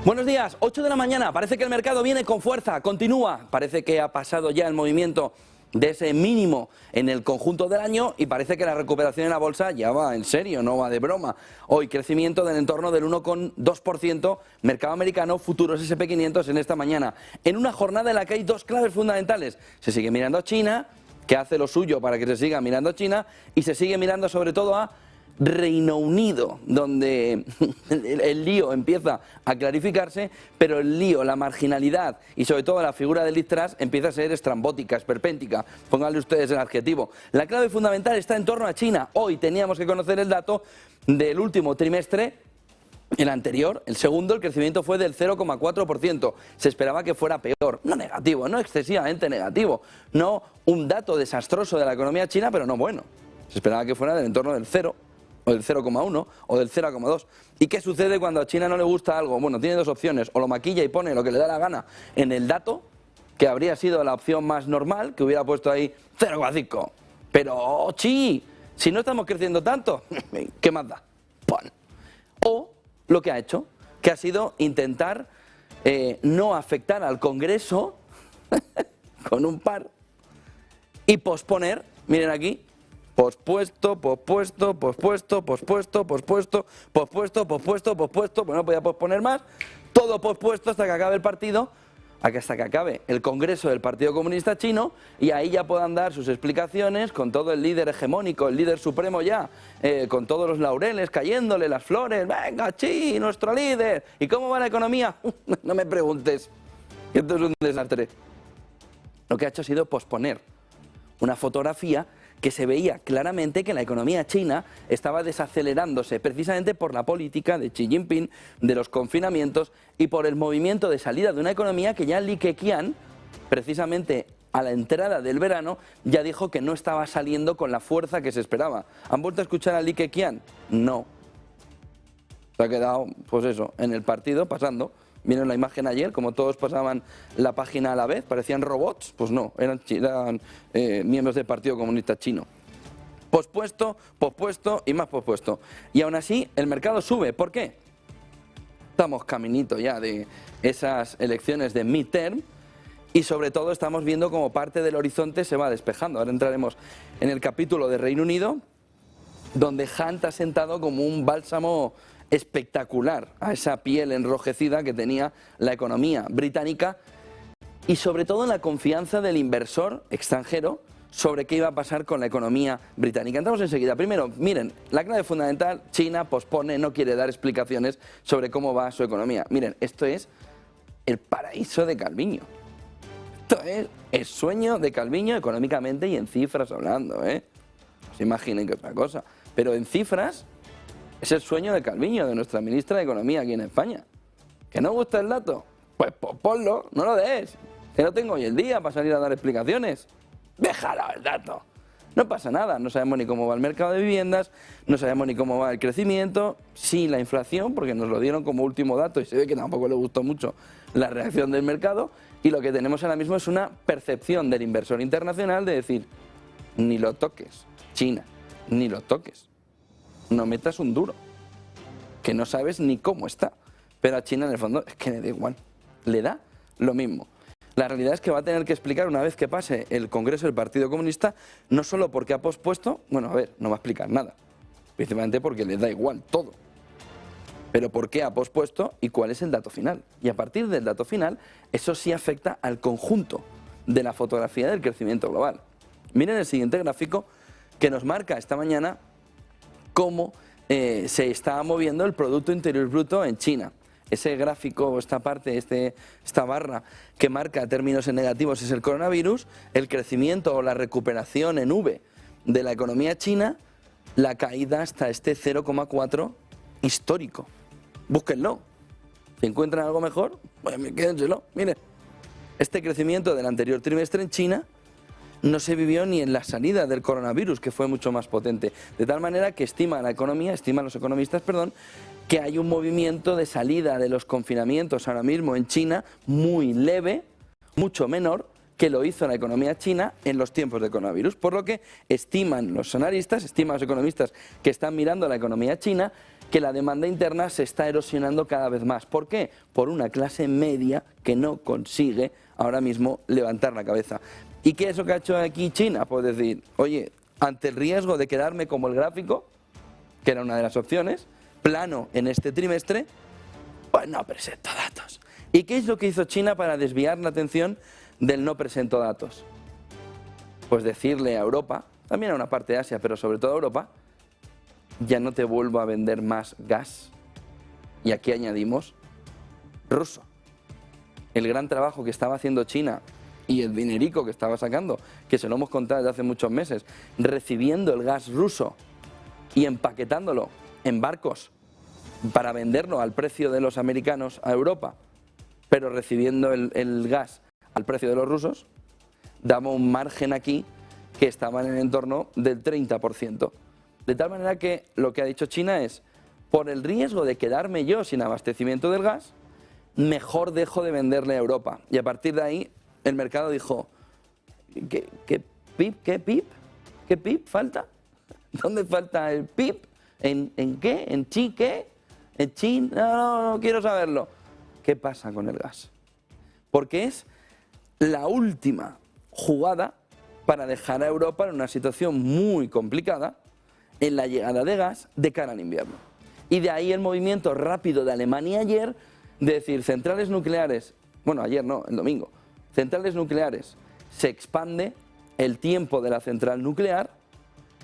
Buenos días, 8 de la mañana, parece que el mercado viene con fuerza, continúa, parece que ha pasado ya el movimiento de ese mínimo en el conjunto del año y parece que la recuperación en la bolsa ya va en serio, no va de broma. Hoy crecimiento del entorno del 1,2%, mercado americano, futuros S&P 500 en esta mañana, en una jornada en la que hay dos claves fundamentales. Se sigue mirando a China, que hace lo suyo para que se siga mirando a China, y se sigue mirando sobre todo a Reino Unido, donde el lío empieza a clarificarse, pero el lío, la marginalidad y sobre todo la figura de Liz Truss empieza a ser estrambótica, esperpéntica, pónganle ustedes el adjetivo. La clave fundamental está en torno a China. Hoy teníamos que conocer el dato del último trimestre. El anterior, el segundo, el crecimiento fue del 0,4%. Se esperaba que fuera peor, no negativo, no excesivamente negativo, no un dato desastroso de la economía china, pero no bueno. Se esperaba que fuera del entorno del 0, o del 0,1, o del 0,2. ¿Y qué sucede cuando a China no le gusta algo? Bueno, tiene dos opciones, o lo maquilla y pone lo que le da la gana en el dato, que habría sido la opción más normal, que hubiera puesto ahí 0,5. Pero, si no estamos creciendo tanto, ¿qué más da? Pon. O lo que ha hecho, que ha sido intentar no afectar al Congreso con un par y posponer, miren aquí, pospuesto, pospuesto, pospuesto, pospuesto, pospuesto, pospuesto, pospuesto, pospuesto, pues no podía posponer más, todo pospuesto hasta que acabe el partido, hasta que acabe el Congreso del Partido Comunista Chino y ahí ya puedan dar sus explicaciones con todo el líder hegemónico, el líder supremo ya, con todos los laureles cayéndole, las flores, venga Xi, nuestro líder, ¿y cómo va la economía? No me preguntes, esto es un desastre. Lo que ha hecho ha sido posponer una fotografía que se veía claramente que la economía china estaba desacelerándose precisamente por la política de Xi Jinping, de los confinamientos y por el movimiento de salida de una economía que ya Li Keqiang, precisamente a la entrada del verano, ya dijo que no estaba saliendo con la fuerza que se esperaba. ¿Han vuelto a escuchar a Li Keqiang? No. Se ha quedado, pues eso, en el partido pasando. ¿Vieron la imagen ayer? Como todos pasaban la página a la vez, parecían robots. Pues no, eran miembros del Partido Comunista Chino. Pospuesto, pospuesto y más pospuesto. Y aún así, el mercado sube. ¿Por qué? Estamos caminito ya de esas elecciones de midterm y sobre todo estamos viendo cómo parte del horizonte se va despejando. Ahora entraremos en el capítulo de Reino Unido, donde Hunt ha sentado como un bálsamo espectacular a esa piel enrojecida que tenía la economía británica y sobre todo en la confianza del inversor extranjero sobre qué iba a pasar con la economía británica. Entramos enseguida. Primero, miren, la clave fundamental, China pospone, no quiere dar explicaciones sobre cómo va su economía. Miren, esto es el paraíso de Calviño. Esto es el sueño de Calviño económicamente y en cifras hablando, ¿eh? No se imaginen que otra cosa. Pero en cifras es el sueño de Calviño, de nuestra ministra de Economía aquí en España. ¿Que no gusta el dato? Pues ponlo, no lo des. Que no tengo hoy el día para salir a dar explicaciones. Déjalo el dato. No pasa nada, no sabemos ni cómo va el mercado de viviendas, no sabemos ni cómo va el crecimiento, sí la inflación, porque nos lo dieron como último dato y se ve que tampoco le gustó mucho la reacción del mercado, y lo que tenemos ahora mismo es una percepción del inversor internacional de decir, ni lo toques, China, ni lo toques. No metas un duro, que no sabes ni cómo está. Pero a China en el fondo es que le da igual, le da lo mismo. La realidad es que va a tener que explicar una vez que pase el Congreso del Partido Comunista, no solo porque ha pospuesto, bueno, a ver, no va a explicar nada, principalmente porque le da igual todo, pero por qué ha pospuesto y cuál es el dato final. Y a partir del dato final, eso sí afecta al conjunto de la fotografía del crecimiento global. Miren el siguiente gráfico que nos marca esta mañana cómo se está moviendo el Producto Interior Bruto en China. Ese gráfico, esta parte, esta barra que marca términos en negativos es el coronavirus, el crecimiento o la recuperación en V de la economía china, la caída hasta este 0,4 histórico. Búsquenlo. Si encuentran algo mejor, pues quédenselo. Miren, este crecimiento del anterior trimestre en China no se vivió ni en la salida del coronavirus, que fue mucho más potente. De tal manera que estiman los economistas, que hay un movimiento de salida de los confinamientos ahora mismo en China muy leve, mucho menor que lo hizo la economía china en los tiempos de coronavirus. Por lo que estiman los analistas, estiman los economistas que están mirando la economía china, que la demanda interna se está erosionando cada vez más. ¿Por qué? Por una clase media que no consigue ahora mismo levantar la cabeza. ¿Y qué es lo que ha hecho aquí China? Pues decir, oye, ante el riesgo de quedarme como el gráfico, que era una de las opciones, plano en este trimestre, pues no presento datos. ¿Y qué es lo que hizo China para desviar la atención del no presento datos? Pues decirle a Europa, también a una parte de Asia, pero sobre todo a Europa, ya no te vuelvo a vender más gas. Y aquí añadimos ruso. El gran trabajo que estaba haciendo China y el dinerico que estaba sacando, que se lo hemos contado desde hace muchos meses, recibiendo el gas ruso y empaquetándolo en barcos para venderlo al precio de los americanos a Europa, pero recibiendo el gas al precio de los rusos, daba un margen aquí que estaba en el entorno del 30%. De tal manera que lo que ha dicho China es, por el riesgo de quedarme yo sin abastecimiento del gas, mejor dejo de venderle a Europa. Y a partir de ahí el mercado dijo, ¿qué PIB falta? ¿Dónde falta el PIB? ¿En qué? ¿En chi qué? ¿En chin? No quiero saberlo. ¿Qué pasa con el gas? Porque es la última jugada para dejar a Europa en una situación muy complicada en la llegada de gas de cara al invierno. Y de ahí el movimiento rápido de Alemania ayer de decir centrales nucleares, bueno, ayer no, el domingo, centrales nucleares, se expande el tiempo de la central nuclear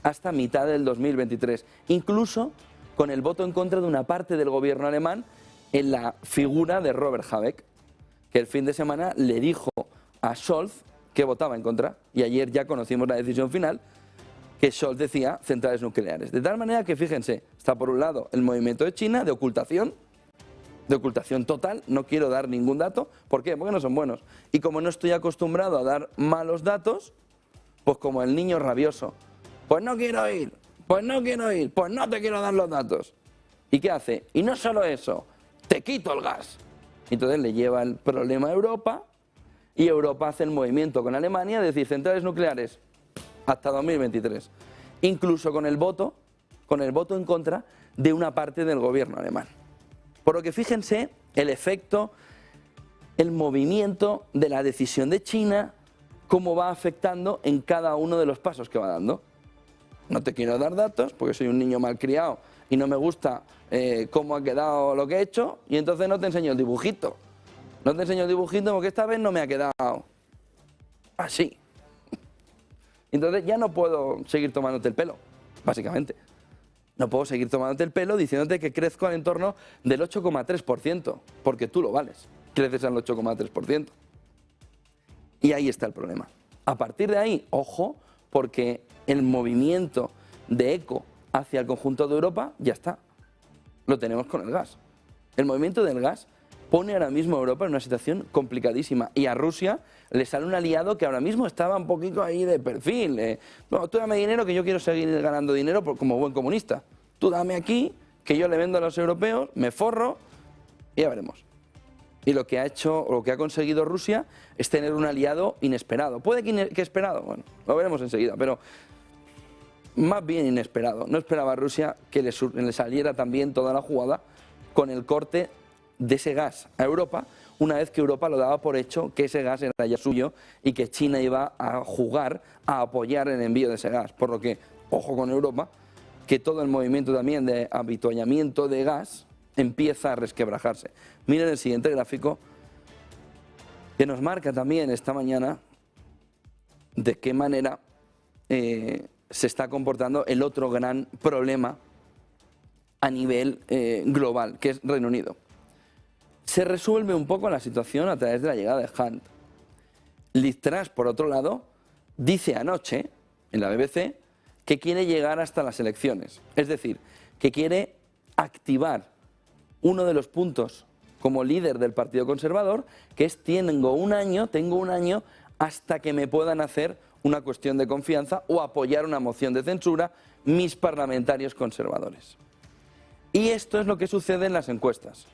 hasta mitad del 2023, incluso con el voto en contra de una parte del gobierno alemán en la figura de Robert Habeck, que el fin de semana le dijo a Scholz que votaba en contra, y ayer ya conocimos la decisión final, que Scholz decía centrales nucleares. De tal manera que, fíjense, está por un lado el movimiento de China de ocultación total, no quiero dar ningún dato. ¿Por qué? Porque no son buenos. Y como no estoy acostumbrado a dar malos datos, pues como el niño rabioso, pues no quiero ir, pues no quiero ir, pues no te quiero dar los datos. ¿Y qué hace? Y no solo eso, te quito el gas. Entonces le lleva el problema a Europa y Europa hace el movimiento con Alemania de decir centrales nucleares hasta 2023, incluso con el voto en contra de una parte del gobierno alemán. Por lo que fíjense el efecto, el movimiento de la decisión de China, cómo va afectando en cada uno de los pasos que va dando. No te quiero dar datos porque soy un niño malcriado y no me gusta cómo ha quedado lo que he hecho, y entonces no te enseño el dibujito. No te enseño el dibujito porque esta vez no me ha quedado así. Entonces ya no puedo seguir tomándote el pelo, básicamente. No puedo seguir tomándote el pelo diciéndote que crezco al entorno del 8,3%, porque tú lo vales, creces al 8,3%. Y ahí está el problema. A partir de ahí, ojo, porque el movimiento de eco hacia el conjunto de Europa ya está. Lo tenemos con el gas. El movimiento del gas pone ahora mismo a Europa en una situación complicadísima, y a Rusia le sale un aliado que ahora mismo estaba un poquito ahí de perfil. No, tú dame dinero que yo quiero seguir ganando dinero como buen comunista. Tú dame aquí que yo le vendo a los europeos, me forro y ya veremos. Y lo que ha hecho, o lo que ha conseguido Rusia es tener un aliado inesperado. ¿Puede que esperado? Bueno, lo veremos enseguida, pero más bien inesperado. No esperaba Rusia que le saliera también toda la jugada con el corte de ese gas a Europa, una vez que Europa lo daba por hecho que ese gas era ya suyo y que China iba a jugar a apoyar el envío de ese gas. Por lo que, ojo con Europa, que todo el movimiento también de avituallamiento de gas empieza a resquebrajarse. Miren el siguiente gráfico, que nos marca también esta mañana de qué manera se está comportando el otro gran problema a nivel global, que es Reino Unido. Se resuelve un poco la situación a través de la llegada de Hunt. Liz Truss, por otro lado, dice anoche en la BBC que quiere llegar hasta las elecciones. Es decir, que quiere activar uno de los puntos como líder del Partido Conservador, que es tengo un año hasta que me puedan hacer una cuestión de confianza o apoyar una moción de censura mis parlamentarios conservadores. Y esto es lo que sucede en las encuestas.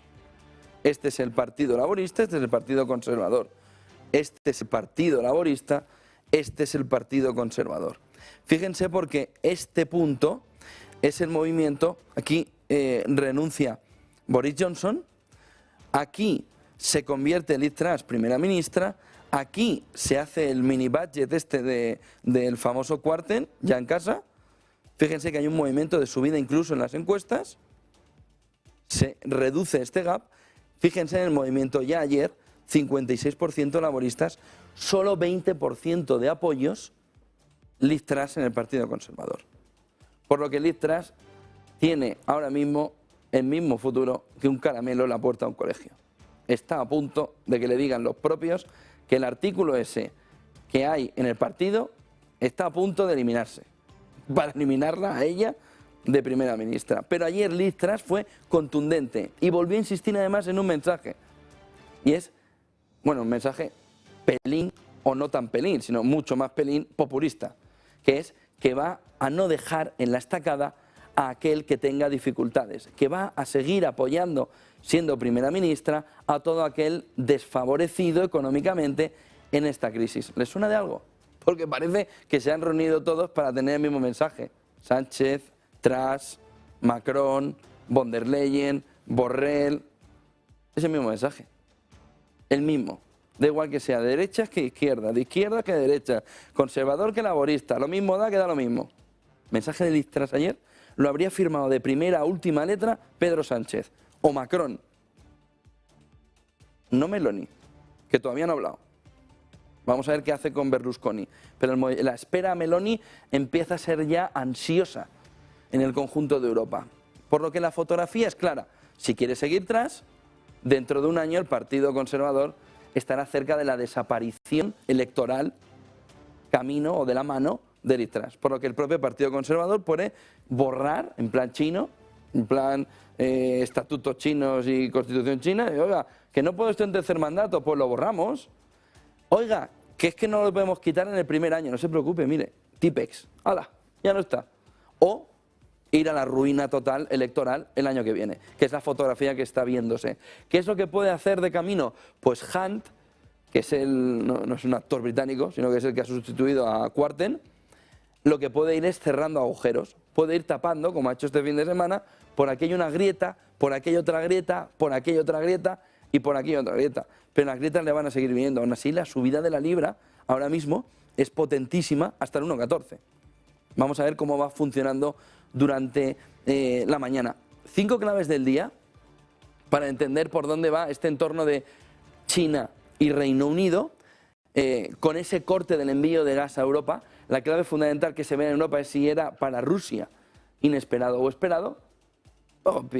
Este es el Partido Laborista, este es el Partido Conservador. Este es el Partido Laborista, este es el Partido Conservador. Fíjense porque este punto es el movimiento, aquí renuncia Boris Johnson, aquí se convierte Liz Truss primera ministra, aquí se hace el mini budget del famoso Quarten, ya en casa. Fíjense que hay un movimiento de subida incluso en las encuestas, se reduce este gap. Fíjense en el movimiento ya ayer, 56% laboristas, solo 20% de apoyos Liz Truss en el Partido Conservador. Por lo que Liz Truss tiene ahora mismo el mismo futuro que un caramelo en la puerta de un colegio. Está a punto de que le digan los propios que el artículo ese que hay en el partido está a punto de eliminarse, para eliminarla a ella de primera ministra. Pero ayer Liz Truss fue contundente y volvió a insistir además en un mensaje. Y es, bueno, un mensaje pelín o no tan pelín, sino mucho más pelín populista, que es que va a no dejar en la estacada a aquel que tenga dificultades, que va a seguir apoyando, siendo primera ministra, a todo aquel desfavorecido económicamente en esta crisis. ¿Les suena de algo? Porque parece que se han reunido todos para tener el mismo mensaje. Sánchez, Truss, Macron, von der Leyen, Borrell. Es el mismo mensaje. El mismo. Da igual que sea de derecha que de izquierda que de derecha, conservador que laborista, lo mismo da que da lo mismo. Mensaje de Liz Truss ayer lo habría firmado de primera a última letra Pedro Sánchez o Macron. No Meloni, que todavía no ha hablado. Vamos a ver qué hace con Berlusconi. Pero la espera a Meloni empieza a ser ya ansiosa en el conjunto de Europa. Por lo que la fotografía es clara. Si quiere seguir Truss, dentro de un año el Partido Conservador estará cerca de la desaparición electoral, camino o de la mano de Liz Truss. Por lo que el propio Partido Conservador puede borrar, en plan chino, en plan estatutos chinos y constitución china, y oiga, que no puedo estar en tercer mandato, pues lo borramos. Oiga, que es que no lo podemos quitar en el primer año, no se preocupe, mire, Tipex, ¡hala!, ya no está. O ir a la ruina total electoral el año que viene, que es la fotografía que está viéndose. ¿Qué es lo que puede hacer de camino? Pues Hunt, que es no es un actor británico, sino que es el que ha sustituido a Quarten, lo que puede ir es cerrando agujeros, puede ir tapando, como ha hecho este fin de semana, por aquí hay una grieta, por aquí hay otra grieta, por aquí hay otra grieta y por aquí hay otra grieta. Pero las grietas le van a seguir viniendo. Aún así, la subida de la libra ahora mismo es potentísima hasta el 1,14. Vamos a ver cómo va funcionando durante la mañana. 5 claves del día para entender por dónde va este entorno de China y Reino Unido con ese corte del envío de gas a Europa. La clave fundamental que se ve en Europa es si era para Rusia inesperado o esperado.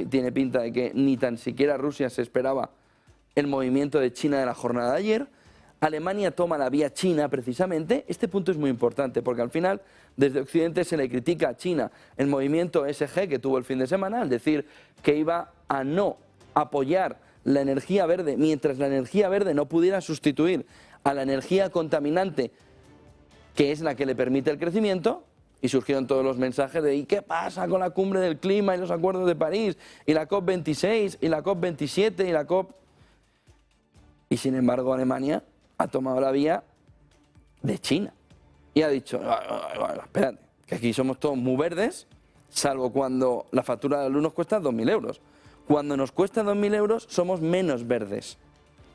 Tiene pinta de que ni tan siquiera Rusia se esperaba el movimiento de China de la jornada de ayer. Alemania toma la vía China precisamente. Este punto es muy importante porque al final desde Occidente se le critica a China el movimiento ESG que tuvo el fin de semana, al decir que iba a no apoyar la energía verde mientras la energía verde no pudiera sustituir a la energía contaminante, que es la que le permite el crecimiento. Y surgieron todos los mensajes de ¿y qué pasa con la cumbre del clima y los acuerdos de París? Y la COP26 y la COP27 y la COP... Y sin embargo Alemania ha tomado la vía de China y ha dicho, espérate, que aquí somos todos muy verdes, salvo cuando la factura de la luz nos cuesta 2.000 euros. Cuando nos cuesta 2.000 euros somos menos verdes.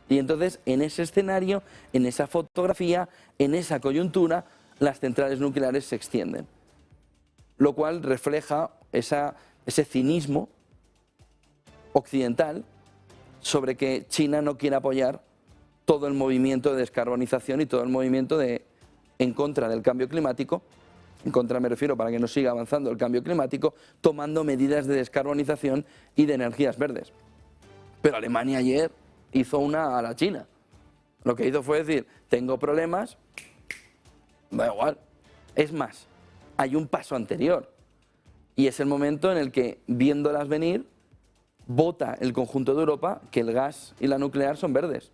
Y entonces en ese escenario, en esa fotografía, en esa coyuntura, las centrales nucleares se extienden. Lo cual refleja ese cinismo occidental sobre que China no quiere apoyar todo el movimiento de descarbonización y todo el movimiento en contra del cambio climático. En contra me refiero para que no siga avanzando el cambio climático, tomando medidas de descarbonización y de energías verdes. Pero Alemania ayer hizo una a la China. Lo que hizo fue decir, tengo problemas, da igual. Es más, hay un paso anterior y es el momento en el que, viéndolas venir, vota el conjunto de Europa que el gas y la nuclear son verdes.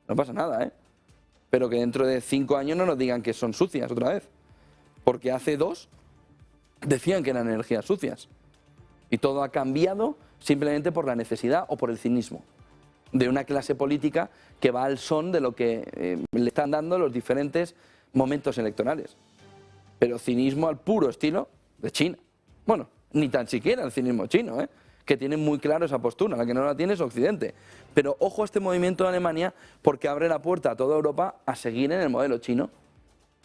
No pasa nada, ¿eh? Pero que dentro de 5 años no nos digan que son sucias otra vez. Porque hace 2 decían que eran energías sucias. Y todo ha cambiado simplemente por la necesidad o por el cinismo de una clase política que va al son de lo que le están dando los diferentes momentos electorales. Pero cinismo al puro estilo de China. Bueno, ni tan siquiera el cinismo chino, que tiene muy claro esa postura, la que no la tiene es Occidente. Pero ojo a este movimiento de Alemania porque abre la puerta a toda Europa a seguir en el modelo chino,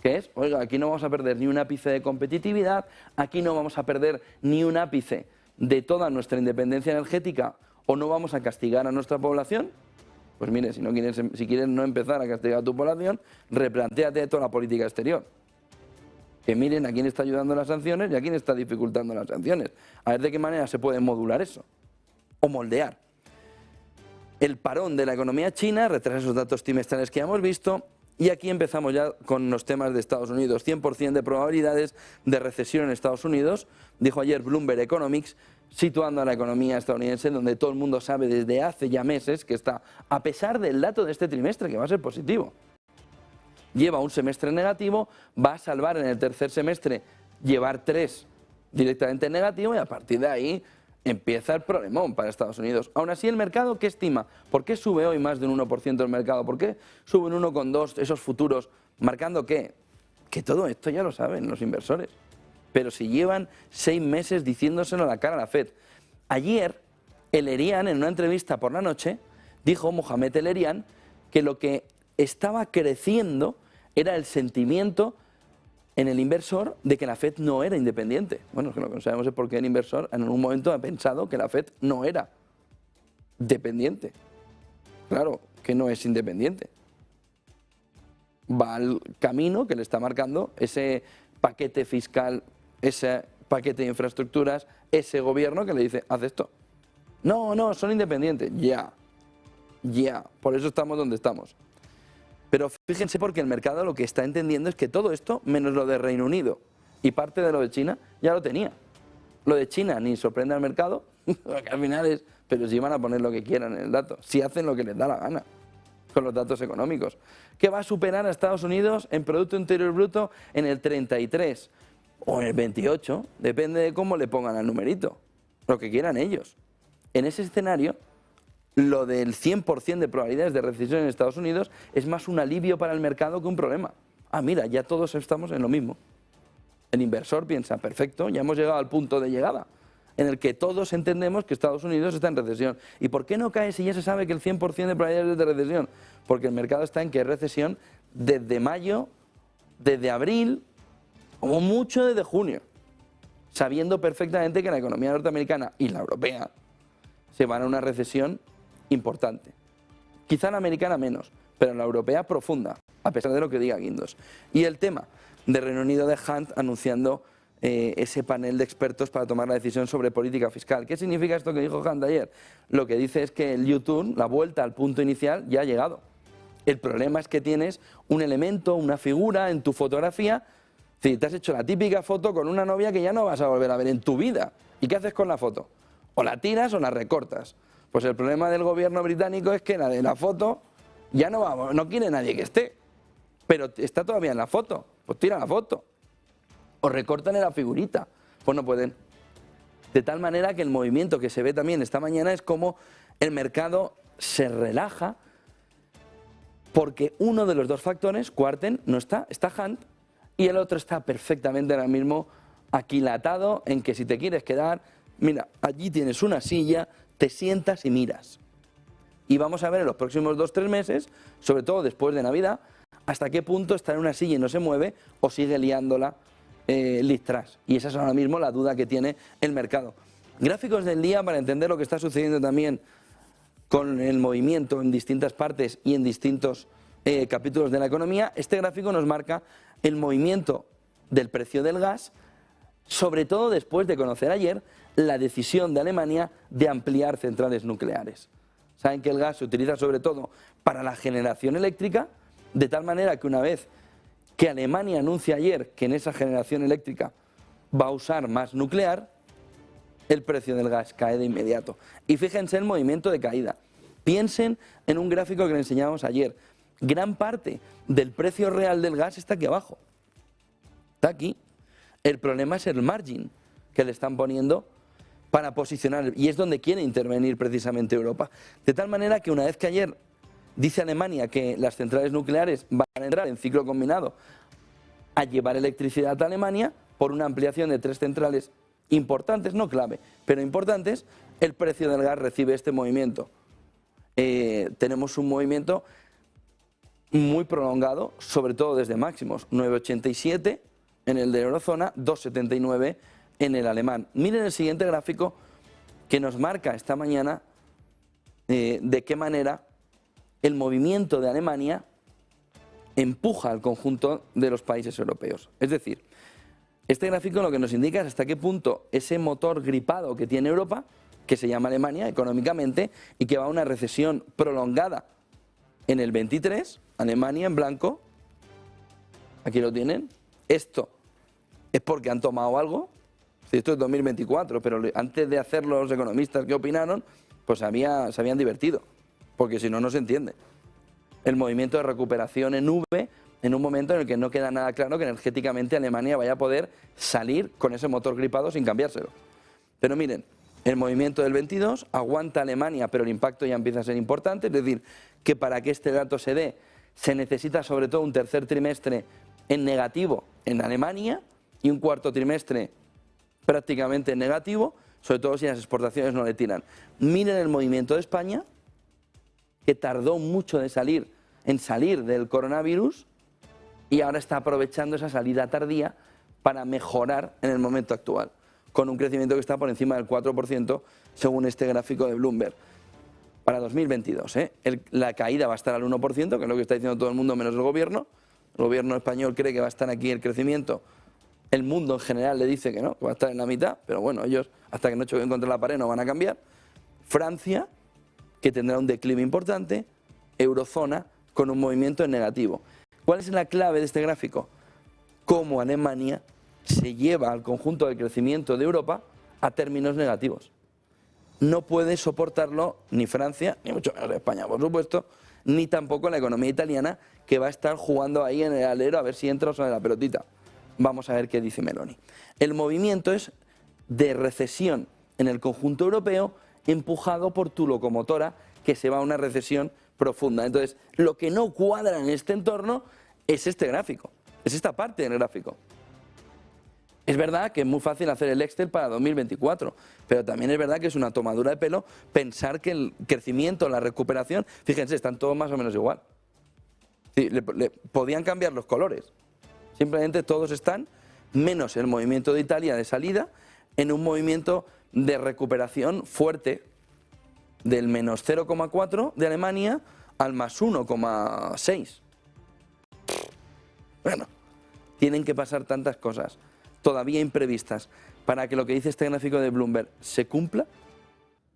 que es, oiga, aquí no vamos a perder ni un ápice de competitividad, aquí no vamos a perder ni un ápice de toda nuestra independencia energética o no vamos a castigar a nuestra población. Pues mire, si quieres no empezar a castigar a tu población, replantéate toda la política exterior. Que miren a quién está ayudando las sanciones y a quién está dificultando las sanciones. A ver de qué manera se puede modular eso o moldear. El parón de la economía china retrasa esos datos trimestrales que ya hemos visto. Y aquí empezamos ya con los temas de Estados Unidos. 100% de probabilidades de recesión en Estados Unidos, dijo ayer Bloomberg Economics, situando a la economía estadounidense donde todo el mundo sabe desde hace ya meses que está, a pesar del dato de este trimestre, que va a ser positivo. Lleva un semestre negativo, va a salvar en el tercer semestre llevar 3 directamente negativo y a partir de ahí empieza el problemón para Estados Unidos. Aún así, el mercado, ¿qué estima? ¿Por qué sube hoy más de un 1% el mercado? ¿Por qué sube un 1,2 esos futuros? ¿Marcando qué? Que todo esto ya lo saben los inversores. Pero si llevan 6 meses diciéndoselo a la cara a la FED. Ayer, el Erian, en una entrevista por la noche, dijo Mohamed El Erian que lo que estaba creciendo era el sentimiento en el inversor de que la FED no era independiente. Bueno, es que lo que no sabemos es por qué el inversor en algún momento ha pensado que la FED no era dependiente. Claro que no es independiente. Va al camino que le está marcando ese paquete fiscal, ese paquete de infraestructuras, ese gobierno que le dice, haz esto. No, son independientes. Ya. Por eso estamos donde estamos. Pero fíjense porque el mercado lo que está entendiendo es que todo esto, menos lo de Reino Unido y parte de lo de China, ya lo tenía. Lo de China ni sorprende al mercado, porque al final es, pero si van a poner lo que quieran en el dato, si hacen lo que les da la gana con los datos económicos. Que va a superar a Estados Unidos en Producto Interior Bruto en el 33 o en el 28, depende de cómo le pongan al numerito, lo que quieran ellos. En ese escenario, lo del 100% de probabilidades de recesión en Estados Unidos es más un alivio para el mercado que un problema. Ah, mira, ya todos estamos en lo mismo. El inversor piensa, perfecto, ya hemos llegado al punto de llegada, en el que todos entendemos que Estados Unidos está en recesión. ¿Y por qué no cae si ya se sabe que el 100% de probabilidades de recesión? Porque el mercado está en que hay recesión desde mayo, desde abril, como mucho desde junio, sabiendo perfectamente que la economía norteamericana y la europea se van a una recesión importante. Quizá la americana menos, pero la europea profunda, a pesar de lo que diga Guindos. Y el tema de Reino Unido de Hunt anunciando ese panel de expertos para tomar la decisión sobre política fiscal. ¿Qué significa esto que dijo Hunt ayer? Lo que dice es que el U-turn, la vuelta al punto inicial, ya ha llegado. El problema es que tienes un elemento, una figura en tu fotografía. Si te has hecho la típica foto con una novia que ya no vas a volver a ver en tu vida. ¿Y qué haces con la foto? O la tiras o la recortas. Pues el problema del gobierno británico es que la de la foto ya no quiere nadie que esté, pero está todavía en la foto, pues tira la foto. O recortan la figurita, pues no pueden. De tal manera que el movimiento que se ve también esta mañana es como el mercado se relaja porque uno de los dos factores, Quarten, no está Hunt, y el otro está perfectamente ahora mismo aquilatado en que si te quieres quedar, mira, allí tienes una silla, te sientas y miras. Y vamos a ver en los próximos 2-3 meses, sobre todo después de Navidad, hasta qué punto está en una silla y no se mueve o sigue liándola Liz Truss. Y esa es ahora mismo la duda que tiene el mercado. Gráficos del día para entender lo que está sucediendo también con el movimiento en distintas partes y en distintos capítulos de la economía. Este gráfico nos marca el movimiento del precio del gas, sobre todo después de conocer ayer la decisión de Alemania de ampliar centrales nucleares. Saben que el gas se utiliza sobre todo para la generación eléctrica, de tal manera que una vez que Alemania anuncia ayer que en esa generación eléctrica va a usar más nuclear, el precio del gas cae de inmediato. Y fíjense el movimiento de caída. Piensen en un gráfico que les enseñamos ayer. Gran parte del precio real del gas está aquí abajo. Está aquí. El problema es el margin que le están poniendo para posicionar, y es donde quiere intervenir precisamente Europa. De tal manera que una vez que ayer dice Alemania que las centrales nucleares van a entrar en ciclo combinado a llevar electricidad a Alemania por una ampliación de 3 centrales importantes, no clave, pero importantes, el precio del gas recibe este movimiento. Tenemos un movimiento muy prolongado, sobre todo desde máximos, 9,87 en el de eurozona, 2,79 en el alemán. Miren el siguiente gráfico que nos marca esta mañana de qué manera el movimiento de Alemania empuja al conjunto de los países europeos. Es decir, este gráfico lo que nos indica es hasta qué punto ese motor gripado que tiene Europa, que se llama Alemania económicamente y que va a una recesión prolongada en el 23, Alemania en blanco, aquí lo tienen, esto es porque han tomado algo, esto es 2024, pero antes de hacerlo los economistas que opinaron, pues se habían divertido, porque si no, no se entiende. El movimiento de recuperación en V en un momento en el que no queda nada claro que energéticamente Alemania vaya a poder salir con ese motor gripado sin cambiárselo. Pero miren, el movimiento del 22 aguanta Alemania, pero el impacto ya empieza a ser importante, es decir, que para que este dato se dé, se necesita sobre todo un tercer trimestre en negativo en Alemania y un cuarto trimestre prácticamente en negativo, sobre todo si las exportaciones no le tiran. Miren el movimiento de España, que tardó mucho en salir del coronavirus y ahora está aprovechando esa salida tardía para mejorar en el momento actual, con un crecimiento que está por encima del 4% según este gráfico de Bloomberg. Para 2022, la caída va a estar al 1%, que es lo que está diciendo todo el mundo menos el gobierno. El gobierno español cree que va a estar aquí el crecimiento. El mundo en general le dice que no, que va a estar en la mitad, pero bueno, ellos hasta que no choquen contra la pared no van a cambiar. Francia, que tendrá un declive importante, eurozona con un movimiento en negativo. ¿Cuál es la clave de este gráfico? Cómo Alemania se lleva al conjunto del crecimiento de Europa a términos negativos. No puede soportarlo ni Francia, ni mucho menos España, por supuesto, ni tampoco la economía italiana, que va a estar jugando ahí en el alero a ver si entra o sale la pelotita. Vamos a ver qué dice Meloni. El movimiento es de recesión en el conjunto europeo, empujado por tu locomotora, que se va a una recesión profunda. Entonces, lo que no cuadra en este entorno es este gráfico, es esta parte del gráfico. Es verdad que es muy fácil hacer el Excel para 2024, pero también es verdad que es una tomadura de pelo pensar que el crecimiento, la recuperación, fíjense, están todos más o menos igual. Sí, podían cambiar los colores, simplemente todos están, menos el movimiento de Italia de salida, en un movimiento de recuperación fuerte del menos 0,4 de Alemania al más 1,6. Bueno, tienen que pasar tantas cosas todavía imprevistas para que lo que dice este gráfico de Bloomberg se cumpla,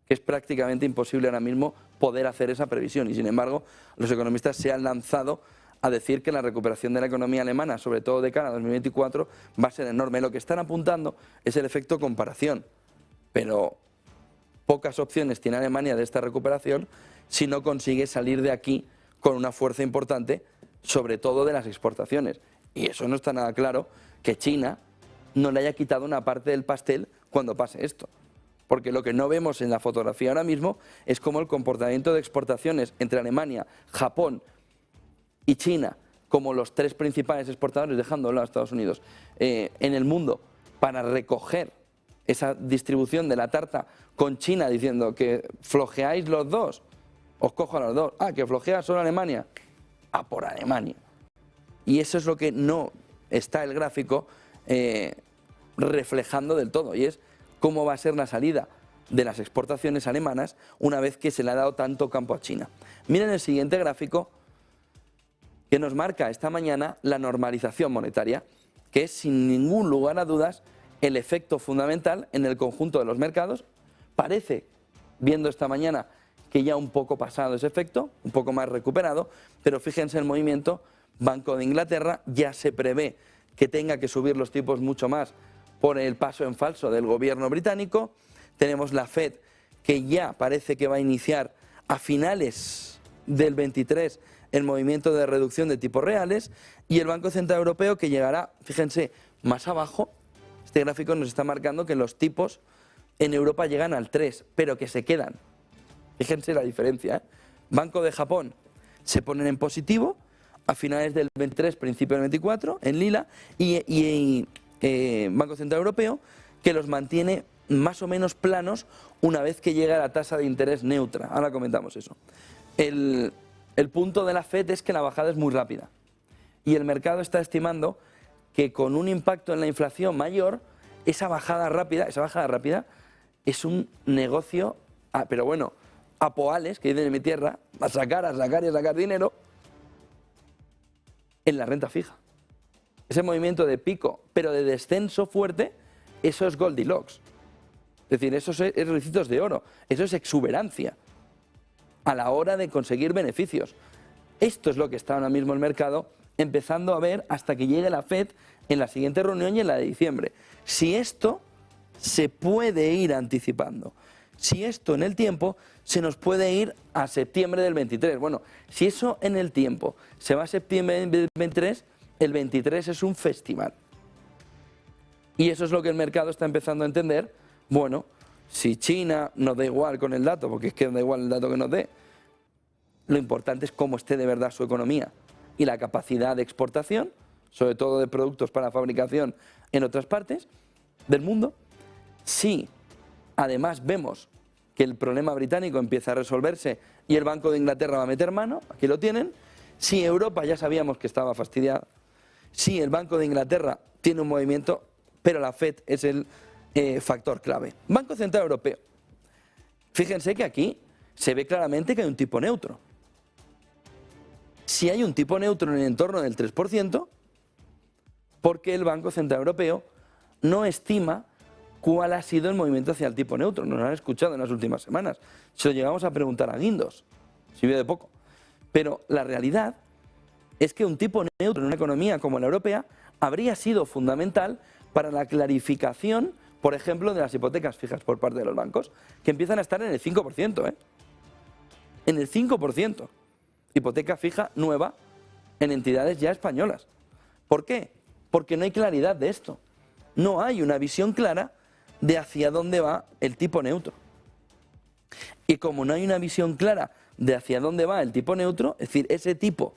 que es prácticamente imposible ahora mismo poder hacer esa previsión. Y sin embargo, los economistas se han lanzado a decir que la recuperación de la economía alemana, sobre todo de cara a 2024, va a ser enorme. Lo que están apuntando es el efecto comparación, pero pocas opciones tiene Alemania de esta recuperación si no consigue salir de aquí con una fuerza importante, sobre todo de las exportaciones. Y eso no está nada claro que China no le haya quitado una parte del pastel cuando pase esto. Porque lo que no vemos en la fotografía ahora mismo es cómo el comportamiento de exportaciones entre Alemania, Japón y China, como los tres principales exportadores, dejándolo a Estados Unidos, en el mundo, para recoger esa distribución de la tarta con China diciendo que flojeáis los dos, os cojo a los dos, que flojea solo Alemania, a por Alemania. Y eso es lo que no está el gráfico reflejando del todo, y es cómo va a ser la salida de las exportaciones alemanas una vez que se le ha dado tanto campo a China. Miren el siguiente gráfico que nos marca esta mañana la normalización monetaria, que es sin ningún lugar a dudas el efecto fundamental en el conjunto de los mercados. Parece, viendo esta mañana, que ya un poco pasado ese efecto, un poco más recuperado, pero fíjense el movimiento. Banco de Inglaterra ya se prevé que tenga que subir los tipos mucho más por el paso en falso del gobierno británico. Tenemos la Fed, que ya parece que va a iniciar a finales del 23 el movimiento de reducción de tipos reales, y el Banco Central Europeo, que llegará, fíjense, más abajo. Este gráfico nos está marcando que los tipos en Europa llegan al 3, pero que se quedan. Fíjense la diferencia, Banco de Japón se ponen en positivo a finales del 23, principio del 24, en lila, y Banco Central Europeo, que los mantiene más o menos planos una vez que llega a la tasa de interés neutra. Ahora comentamos eso. El punto de la FED es que la bajada es muy rápida y el mercado está estimando que con un impacto en la inflación mayor, esa bajada rápida es un negocio, pero bueno, a poales, que dicen en mi tierra, a sacar y a sacar dinero en la renta fija. Ese movimiento de pico, pero de descenso fuerte, eso es Goldilocks. Es decir, eso es ricitos de oro, eso es exuberancia a la hora de conseguir beneficios. Esto es lo que está ahora mismo el mercado empezando a ver hasta que llegue la FED en la siguiente reunión y en la de diciembre. Si esto se puede ir anticipando, si esto en el tiempo se nos puede ir a septiembre del 23. Bueno, si eso en el tiempo se va a septiembre del 23, el 23 es un festival. Y eso es lo que el mercado está empezando a entender. Bueno, si China nos da igual con el dato, porque es que da igual el dato que nos dé, lo importante es cómo esté de verdad su economía y la capacidad de exportación, sobre todo de productos para fabricación en otras partes del mundo. Si además vemos que el problema británico empieza a resolverse y el Banco de Inglaterra va a meter mano, aquí lo tienen. Si Europa ya sabíamos que estaba fastidiada, si el Banco de Inglaterra tiene un movimiento, pero la FED es el factor clave. Banco Central Europeo. Fíjense que aquí se ve claramente que hay un tipo neutro. Si hay un tipo neutro en el entorno del 3%, porque el Banco Central Europeo no estima cuál ha sido el movimiento hacia el tipo neutro. Nos lo han escuchado en las últimas semanas. Se lo llegamos a preguntar a Guindos, si ve de poco. Pero la realidad es que un tipo neutro en una economía como la europea habría sido fundamental para la clarificación, por ejemplo, de las hipotecas fijas por parte de los bancos, que empiezan a estar en el 5%, ¿eh? En el 5%. Hipoteca fija nueva en entidades ya españolas. ¿Por qué? Porque no hay claridad de esto. No hay una visión clara de hacia dónde va el tipo neutro. Y como no hay una visión clara de hacia dónde va el tipo neutro, es decir, ese tipo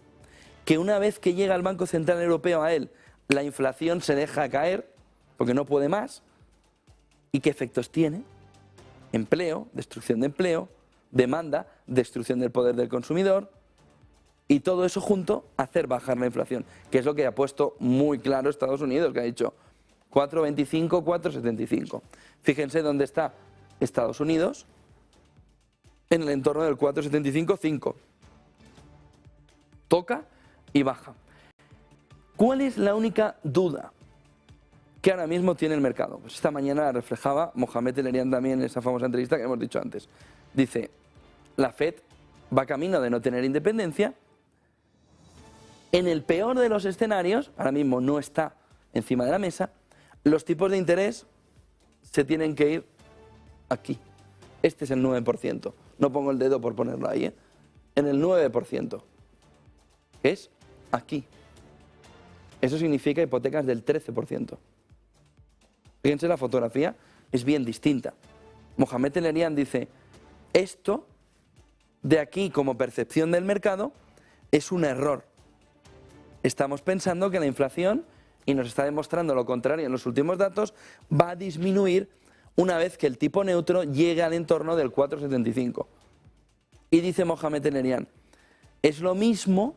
que una vez que llega el Banco Central Europeo a él, la inflación se deja caer porque no puede más. ¿Y qué efectos tiene? Empleo, destrucción de empleo, demanda, destrucción del poder del consumidor, y todo eso junto a hacer bajar la inflación, que es lo que ha puesto muy claro Estados Unidos, que ha dicho 4,25, 4,75. Fíjense dónde está Estados Unidos, en el entorno del 4,75, 5. Toca y baja. ¿Cuál es la única duda que ahora mismo tiene el mercado? Pues esta mañana la reflejaba Mohamed El-Erian también en esa famosa entrevista que hemos dicho antes. Dice, la FED va camino de no tener independencia. En el peor de los escenarios, ahora mismo no está encima de la mesa, los tipos de interés se tienen que ir aquí. Este es el 9%. No pongo el dedo por ponerlo ahí, ¿eh? En el 9%. Es aquí. Eso significa hipotecas del 13%. Fíjense, la fotografía es bien distinta. Mohamed El-Erian dice, esto de aquí como percepción del mercado es un error. Estamos pensando que la inflación, y nos está demostrando lo contrario en los últimos datos, va a disminuir una vez que el tipo neutro llegue al entorno del 4,75. Y dice Mohamed El-Erian, es lo mismo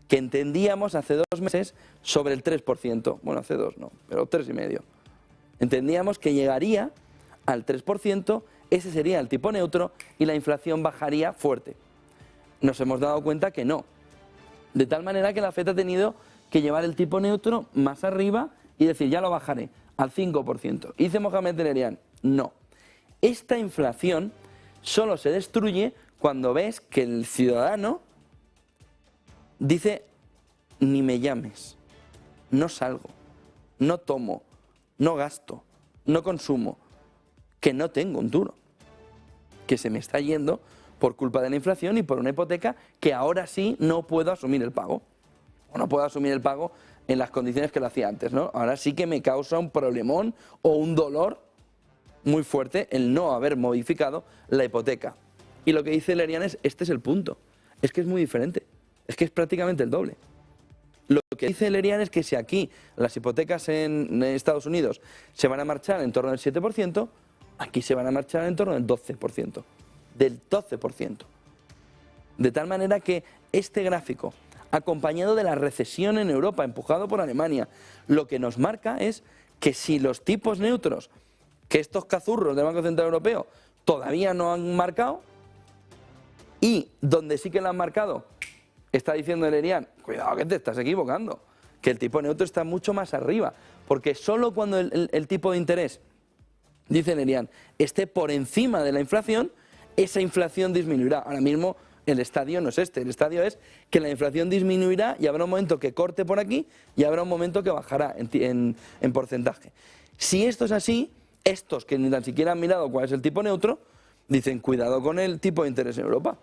que entendíamos hace 2 meses sobre el 3%. Bueno, hace 2 no, pero 3,5. Entendíamos que llegaría al 3%, ese sería el tipo neutro y la inflación bajaría fuerte. Nos hemos dado cuenta que no. De tal manera que la FED ha tenido que llevar el tipo neutro más arriba y decir, ya lo bajaré al 5%. Y dice Mohamed El-Erian, no. Esta inflación solo se destruye cuando ves que el ciudadano dice, ni me llames, no salgo, no tomo, no gasto, no consumo, que no tengo un duro, que se me está yendo por culpa de la inflación y por una hipoteca que ahora sí no puedo asumir el pago. O no puedo asumir el pago en las condiciones que lo hacía antes, ¿no? Ahora sí que me causa un problemón o un dolor muy fuerte el no haber modificado la hipoteca. Y lo que dice El-Erian es, este es el punto, es que es muy diferente, es que es prácticamente el doble. Lo que dice Lerian es que si aquí las hipotecas en Estados Unidos se van a marchar en torno al 7%, aquí se van a marchar en torno al 12%. Del 12%. De tal manera que este gráfico, acompañado de la recesión en Europa, empujado por Alemania, lo que nos marca es que si los tipos neutros, que estos cazurros del Banco Central Europeo todavía no han marcado, y donde sí que lo han marcado, está diciendo Lerian, cuidado que te estás equivocando, que el tipo neutro está mucho más arriba, porque solo cuando el tipo de interés, dice Lerian, esté por encima de la inflación, esa inflación disminuirá. Ahora mismo el estadio no es este, el estadio es que la inflación disminuirá y habrá un momento que corte por aquí y habrá un momento que bajará en porcentaje. Si esto es así, estos que ni tan siquiera han mirado cuál es el tipo neutro, dicen cuidado con el tipo de interés en Europa.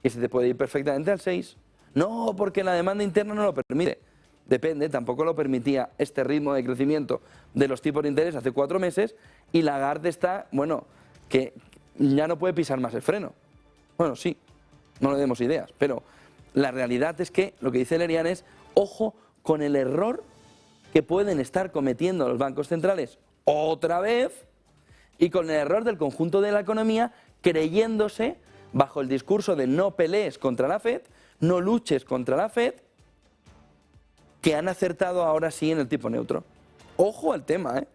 Y se te puede ir perfectamente al 6. No, porque la demanda interna no lo permite. Depende, tampoco lo permitía este ritmo de crecimiento de los tipos de interés hace 4 meses y Lagarde está, bueno, que ya no puede pisar más el freno. Bueno, sí, no le demos ideas, pero la realidad es que lo que dice Lerian es, ojo con el error que pueden estar cometiendo los bancos centrales otra vez y con el error del conjunto de la economía creyéndose bajo el discurso de no pelees contra la FED, no luches contra la FED, que han acertado ahora sí en el tipo neutro. Ojo al tema, ¿eh?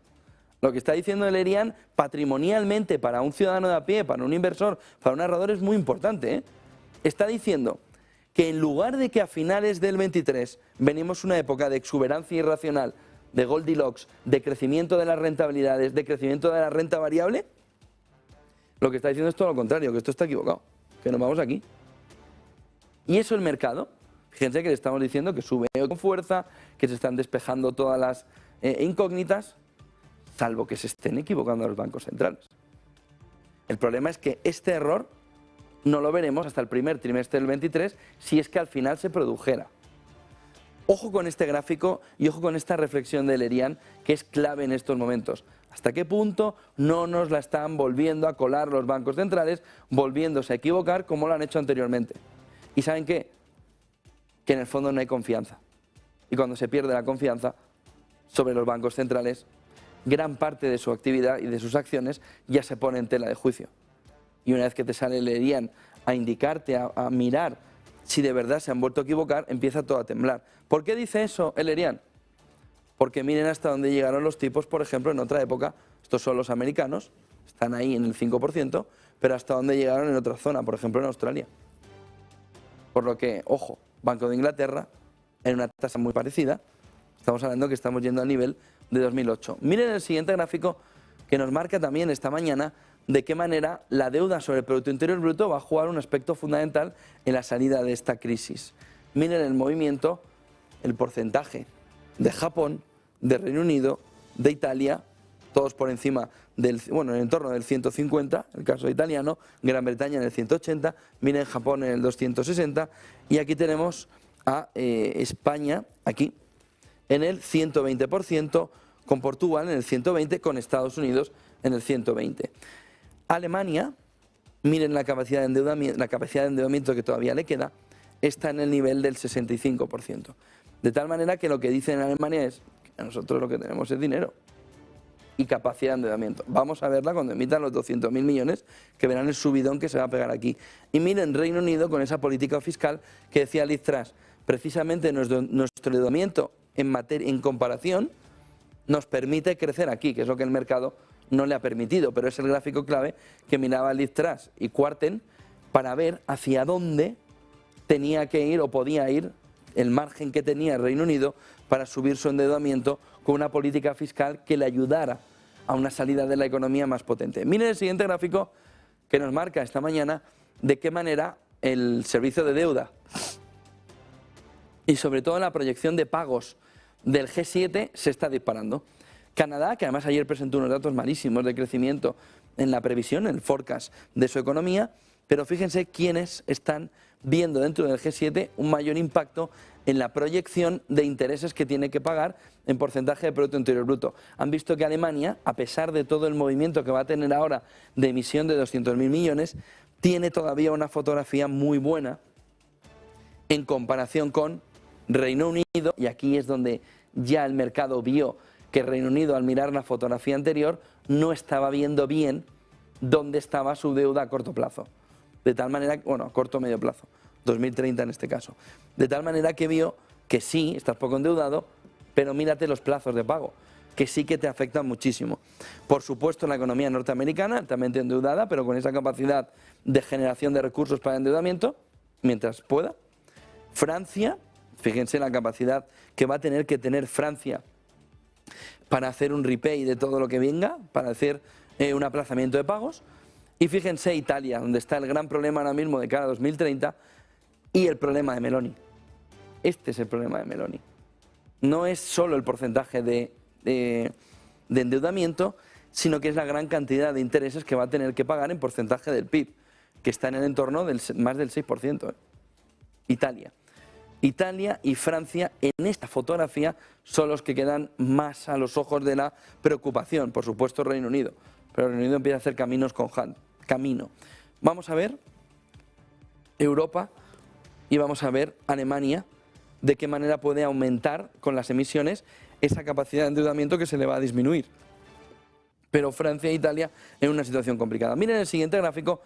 Lo que está diciendo Lerian patrimonialmente para un ciudadano de a pie, para un inversor, para un ahorrador es muy importante, ¿eh? Está diciendo que en lugar de que a finales del 23 venimos una época de exuberancia irracional, de Goldilocks, de crecimiento de las rentabilidades, de crecimiento de la renta variable, lo que está diciendo es todo lo contrario, que esto está equivocado, que nos vamos aquí. Y eso el mercado, fíjense que le estamos diciendo que sube con fuerza, que se están despejando todas las incógnitas, salvo que se estén equivocando los bancos centrales. El problema es que este error no lo veremos hasta el primer trimestre del 23, si es que al final se produjera. Ojo con este gráfico y ojo con esta reflexión de Lerian, que es clave en estos momentos. ¿Hasta qué punto no nos la están volviendo a colar los bancos centrales, volviéndose a equivocar como lo han hecho anteriormente? ¿Y saben qué? Que en el fondo no hay confianza. Y cuando se pierde la confianza sobre los bancos centrales, gran parte de su actividad y de sus acciones ya se pone en tela de juicio. Y una vez que te sale Lerian a indicarte, a mirar si de verdad se han vuelto a equivocar, empieza todo a temblar. ¿Por qué dice eso Lerian? Porque miren hasta dónde llegaron los tipos, por ejemplo, en otra época. Estos son los americanos, están ahí en el 5%, pero hasta dónde llegaron en otra zona, por ejemplo en Australia. Por lo que, ojo, Banco de Inglaterra, en una tasa muy parecida, estamos hablando que estamos yendo al nivel de 2008. Miren el siguiente gráfico que nos marca también esta mañana de qué manera la deuda sobre el Producto Interior Bruto va a jugar un aspecto fundamental en la salida de esta crisis. Miren el movimiento, el porcentaje de Japón, de Reino Unido, de Italia, todos por encima del, bueno, en torno del 150, el caso italiano, Gran Bretaña en el 180, miren Japón en el 260 y aquí tenemos a España, aquí, en el 120%, con Portugal en el 120%, con Estados Unidos en el 120%. Alemania, miren la capacidad de endeudamiento que todavía le queda, está en el nivel del 65%. De tal manera que lo que dicen en Alemania es que nosotros lo que tenemos es dinero y capacidad de endeudamiento. Vamos a verla cuando emitan los 200.000 millones, que verán el subidón que se va a pegar aquí. Y miren Reino Unido con esa política fiscal que decía Liz Truss, precisamente nuestro endeudamiento en comparación nos permite crecer aquí, que es lo que el mercado no le ha permitido, pero es el gráfico clave que miraba Liz Truss y Kwarteng para ver hacia dónde tenía que ir o podía ir el margen que tenía el Reino Unido para subir su endeudamiento con una política fiscal que le ayudara a una salida de la economía más potente. Miren el siguiente gráfico que nos marca esta mañana de qué manera el servicio de deuda y sobre todo la proyección de pagos del G7 se está disparando. Canadá, que además ayer presentó unos datos malísimos de crecimiento en la previsión, en el forecast de su economía, pero fíjense quiénes están viendo dentro del G7 un mayor impacto en la proyección de intereses que tiene que pagar en porcentaje de Producto Interior Bruto. Han visto que Alemania, a pesar de todo el movimiento que va a tener ahora de emisión de 200.000 millones, tiene todavía una fotografía muy buena en comparación con Reino Unido, y aquí es donde ya el mercado vio que Reino Unido, al mirar la fotografía anterior, no estaba viendo bien dónde estaba su deuda a corto plazo. De tal manera, bueno, a corto o medio plazo, 2030 en este caso. De tal manera que vio que sí, estás poco endeudado, pero mírate los plazos de pago, que sí que te afectan muchísimo. Por supuesto, la economía norteamericana, altamente endeudada, pero con esa capacidad de generación de recursos para el endeudamiento, mientras pueda. Francia, fíjense la capacidad que va a tener que tener Francia para hacer un repay de todo lo que venga, para hacer un aplazamiento de pagos. Y fíjense Italia, donde está el gran problema ahora mismo de cara a 2030 y el problema de Meloni. Este es el problema de Meloni. No es solo el porcentaje de endeudamiento, sino que es la gran cantidad de intereses que va a tener que pagar en porcentaje del PIB, que está en el entorno del más del 6%. Italia. Italia y Francia en esta fotografía son los que quedan más a los ojos de la preocupación. Por supuesto Reino Unido, pero Reino Unido empieza a hacer caminos con camino. Vamos a ver Europa y vamos a ver Alemania, de qué manera puede aumentar con las emisiones esa capacidad de endeudamiento que se le va a disminuir. Pero Francia e Italia en una situación complicada. Miren el siguiente gráfico,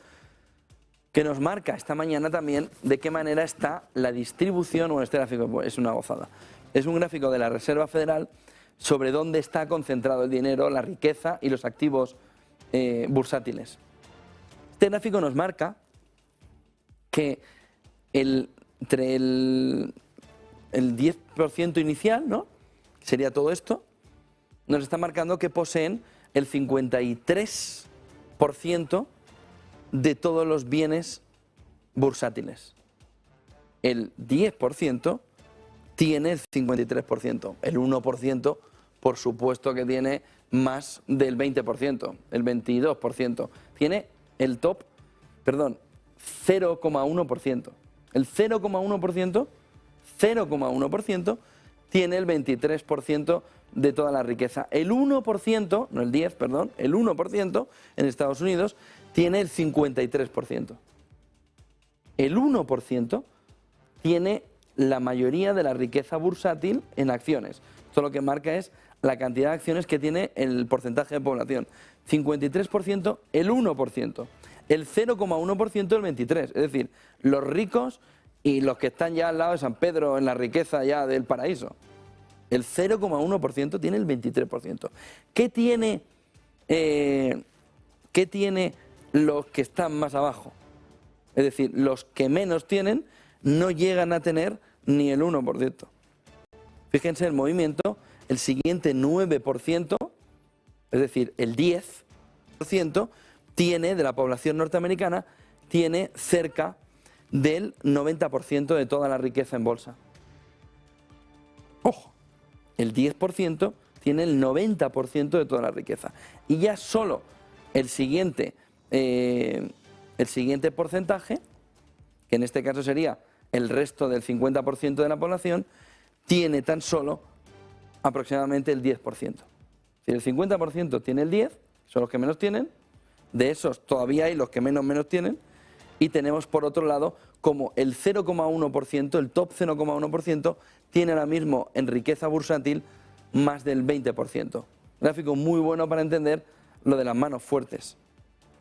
que nos marca esta mañana también de qué manera está la distribución. Bueno, este gráfico es una gozada. Es un gráfico de la Reserva Federal sobre dónde está concentrado el dinero, la riqueza y los activos bursátiles. Este gráfico nos marca que entre el 10% inicial, ¿no?, sería todo esto, nos está marcando que poseen el 53% de todos los bienes bursátiles. El 10% tiene el 53%, el 1% por supuesto que tiene más del 20%, el 22%. Tiene el top, perdón, 0,1%. El 0,1% tiene el 23% de toda la riqueza. El 1%, no el 10, perdón, el 1% en Estados Unidos tiene el 53%. El 1% tiene la mayoría de la riqueza bursátil en acciones. Esto lo que marca es la cantidad de acciones que tiene el porcentaje de población. 53%, el 1%. El 0,1% el 23%. Es decir, los ricos y los que están ya al lado de San Pedro en la riqueza ya del paraíso. El 0,1% tiene el 23%. ¿Qué tiene los que están más abajo? Es decir, los que menos tienen no llegan a tener ni el 1%. Fíjense el movimiento, el siguiente 9%, es decir, el 10% tiene de la población norteamericana, tiene cerca del 90% de toda la riqueza en bolsa. Ojo, el 10% tiene el 90% de toda la riqueza. Y ya solo el siguiente porcentaje, que en este caso sería el resto del 50% de la población, tiene tan solo aproximadamente el 10%. Si el 50% tiene el 10%, son los que menos tienen, de esos todavía hay los que menos tienen, y tenemos por otro lado como el 0,1%, el top 0,1%, tiene ahora mismo en riqueza bursátil más del 20%. Gráfico muy bueno para entender lo de las manos fuertes,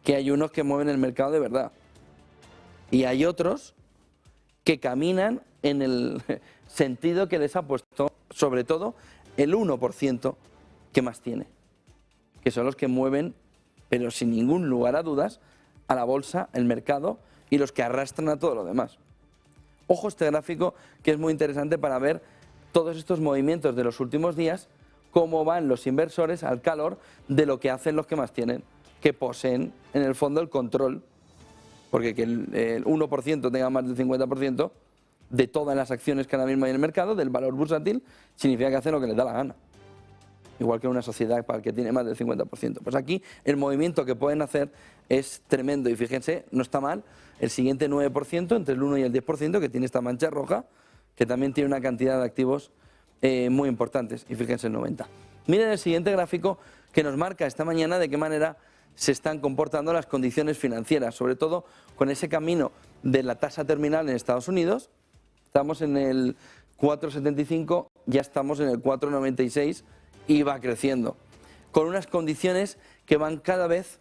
que hay unos que mueven el mercado de verdad y hay otros que caminan en el sentido que les ha puesto sobre todo el 1% que más tiene, que son los que mueven, pero sin ningún lugar a dudas, a la bolsa, el mercado y los que arrastran a todo lo demás. Ojo este gráfico, que es muy interesante para ver todos estos movimientos de los últimos días, cómo van los inversores al calor de lo que hacen los que más tienen, que poseen en el fondo el control, porque que el 1% tenga más del 50% de todas las acciones que ahora mismo hay en el mercado, del valor bursátil, significa que hacen lo que les da la gana. Igual que una sociedad para el que tiene más del 50%. Pues aquí el movimiento que pueden hacer es tremendo y fíjense, no está mal, el siguiente 9%, entre el 1 y el 10%, que tiene esta mancha roja, que también tiene una cantidad de activos muy importantes, y fíjense el 90%. Miren el siguiente gráfico que nos marca esta mañana de qué manera se están comportando las condiciones financieras, sobre todo con ese camino de la tasa terminal en Estados Unidos. Estamos en el 4,75, ya estamos en el 4,96 y va creciendo, con unas condiciones que van cada vez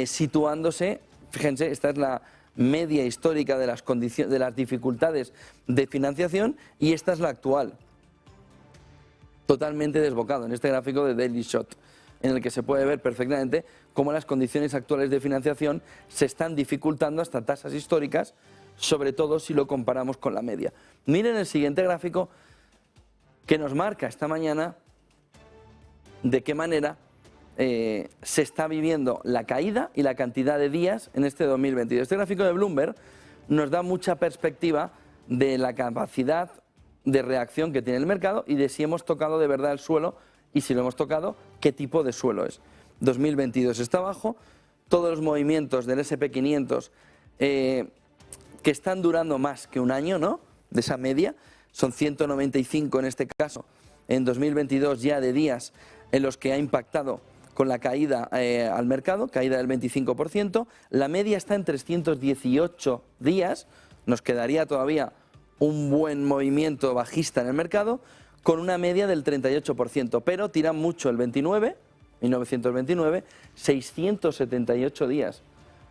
situándose. Fíjense, esta es la media histórica de las condiciones, de las dificultades de financiación, y esta es la actual, totalmente desbocado en este gráfico de Daily Shot, en el que se puede ver perfectamente cómo las condiciones actuales de financiación se están dificultando hasta tasas históricas, sobre todo si lo comparamos con la media. Miren el siguiente gráfico, que nos marca esta mañana de qué manera se está viviendo la caída y la cantidad de días en este 2022. Este gráfico de Bloomberg nos da mucha perspectiva de la capacidad de reacción que tiene el mercado y de si hemos tocado de verdad el suelo, y si lo hemos tocado, qué tipo de suelo es. 2022 está abajo, todos los movimientos del S&P 500 que están durando más que un año, ¿no?, de esa media, son 195 en este caso, en 2022 ya de días en los que ha impactado con la caída al mercado, caída del 25%, la media está en 318 días, nos quedaría todavía un buen movimiento bajista en el mercado, con una media del 38%, pero tira mucho el 1929, 678 días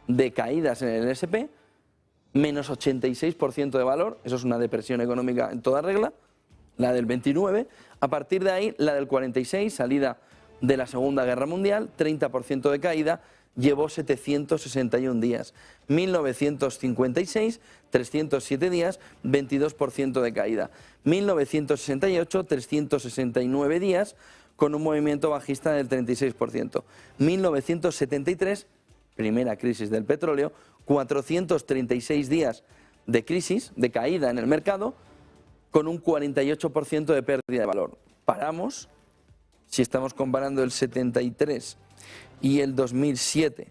de caídas en el S&P, menos 86% de valor, eso es una depresión económica en toda regla, la del 29, a partir de ahí la del 46, salida de la Segunda Guerra Mundial, 30% de caída, llevó 761 días. 1956, 307 días, 22% de caída. 1968, 369 días, con un movimiento bajista del 36%. 1973, primera crisis del petróleo, 436 días de crisis, de caída en el mercado, con un 48% de pérdida de valor. Paramos, si estamos comparando el 73 y el 2007,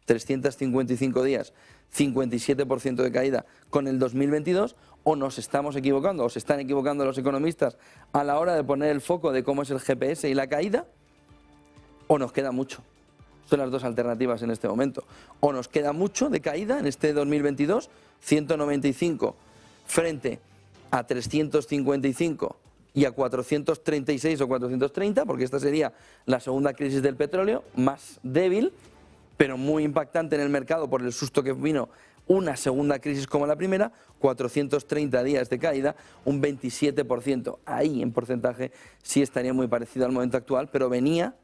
355 días, 57% de caída, con el 2022, o nos estamos equivocando, o se están equivocando los economistas a la hora de poner el foco de cómo es el GPS y la caída, o nos queda mucho. Son las dos alternativas en este momento. O nos queda mucho de caída en este 2022, 195 frente a 355 y a 436 o 430, porque esta sería la segunda crisis del petróleo, más débil, pero muy impactante en el mercado por el susto que vino una segunda crisis como la primera, 430 días de caída, un 27%. Ahí en porcentaje sí estaría muy parecido al momento actual, pero venía